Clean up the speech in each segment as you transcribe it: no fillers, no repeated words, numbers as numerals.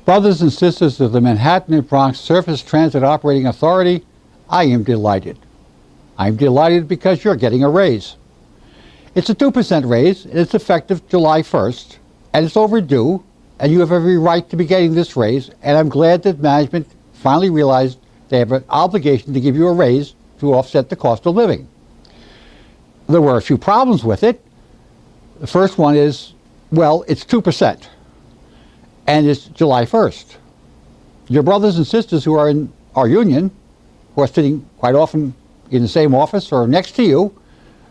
Brothers and sisters of the Manhattan and Bronx Surface Transit Operating Authority, I am delighted. I'm delighted because you're getting a raise. It's a 2% raise, and it's effective July 1st, and it's overdue, and you have every right to be getting this raise, and I'm glad that management finally realized they have an obligation to give you a raise to offset the cost of living. There were a few problems with it. The first one is, well, it's 2%. And it's July 1st. Your brothers and sisters who are in our union, who are sitting quite often in the same office or next to you,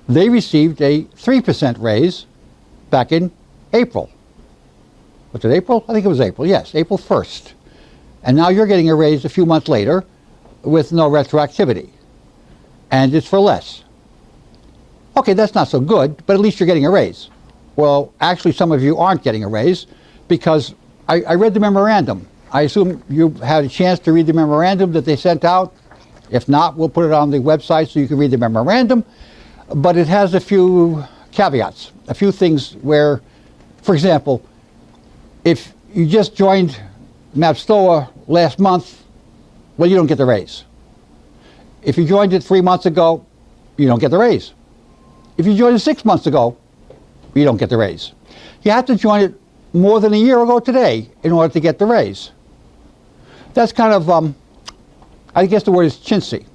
they received a 3% raise back in April. Was it April? I think it was April, yes, April 1st. And now you're getting a raise a few months later with no retroactivity. And it's for less. Okay, that's not so good, but at least you're getting a raise. Well, actually some of you aren't getting a raise because I read the memorandum. I assume you had a chance to read the memorandum that they sent out. If not, we'll put it on the website so you can read the memorandum. But it has a few caveats, a few things where, for example, if you just joined MaBSTOA last month, well, you don't get the raise. If you joined it 3 months ago, you don't get the raise. If you joined it 6 months ago, you don't get the raise. You have to join it more than a year ago today in order to get the raise. That's kind of, I guess the word is chintzy.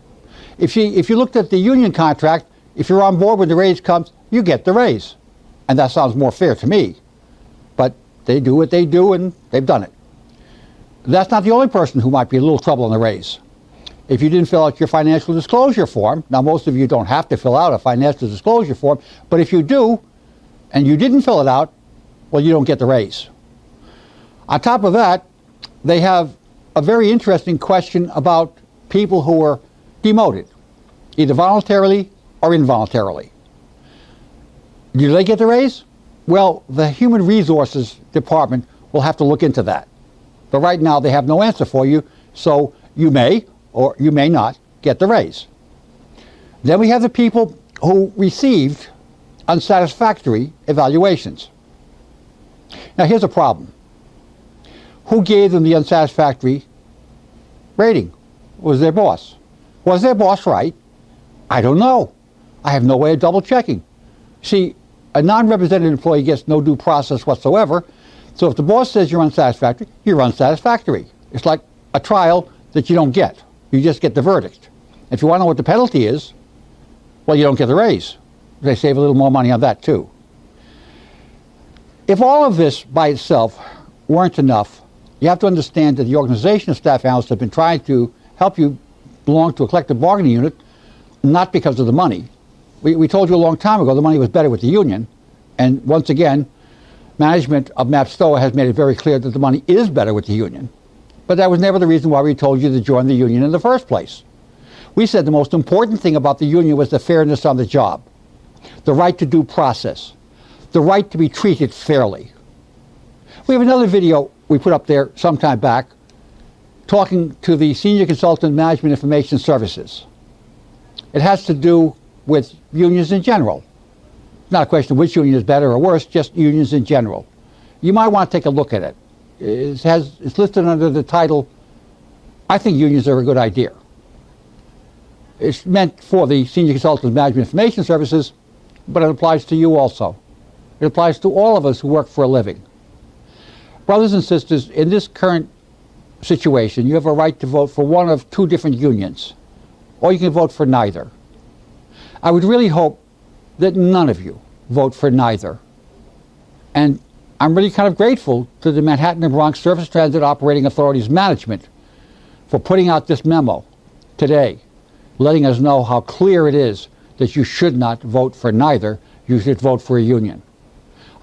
If you looked at the union contract, if you're on board when the raise comes, you get the raise. And that sounds more fair to me. But they do what they do, and they've done it. That's not the only person who might be a little trouble on the raise. If you didn't fill out your financial disclosure form, now most of you don't have to fill out a financial disclosure form, but if you do, and you didn't fill it out, well, you don't get the raise. On top of that, they have a very interesting question about people who were demoted, either voluntarily or involuntarily. Do they get the raise? Well, the Human Resources Department will have to look into that. But right now, they have no answer for you, so you may or you may not get the raise. Then we have the people who received unsatisfactory evaluations. Now here's a problem. Who gave them the unsatisfactory rating? Was their boss? Was their boss right? I don't know. I have no way of double checking. See, a non-represented employee gets no due process whatsoever, so if the boss says you're unsatisfactory, you're unsatisfactory. It's like a trial that you don't get. You just get the verdict. If you want to know what the penalty is, well, you don't get the raise. They save a little more money on that too. If all of this by itself weren't enough, you have to understand that the organization of staff analysts have been trying to help you belong to a collective bargaining unit, not because of the money. We told you a long time ago the money was better with the union, and once again, management of MaBSTOA has made it very clear that the money is better with the union. But that was never the reason why we told you to join the union in the first place. We said the most important thing about the union was the fairness on the job, the right to due process, the right to be treated fairly. We have another video we put up there some time back talking to the Senior Consultant Management Information Services. It has to do with unions in general. It's not a question of which union is better or worse, just unions in general. You might want to take a look at it. It's listed under the title, I think unions are a good idea. It's meant for the Senior Consultant Management Information Services, but it applies to you also. It applies to all of us who work for a living. Brothers and sisters, in this current situation, you have a right to vote for one of two different unions, or you can vote for neither. I would really hope that none of you vote for neither. And I'm really kind of grateful to the Manhattan and Bronx Surface Transit Operating Authority's management for putting out this memo today, letting us know how clear it is that you should not vote for neither, you should vote for a union.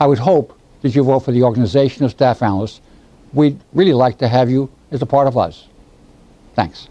I would hope that you vote for the Organization of Staff Analysts. We'd really like to have you as a part of us. Thanks.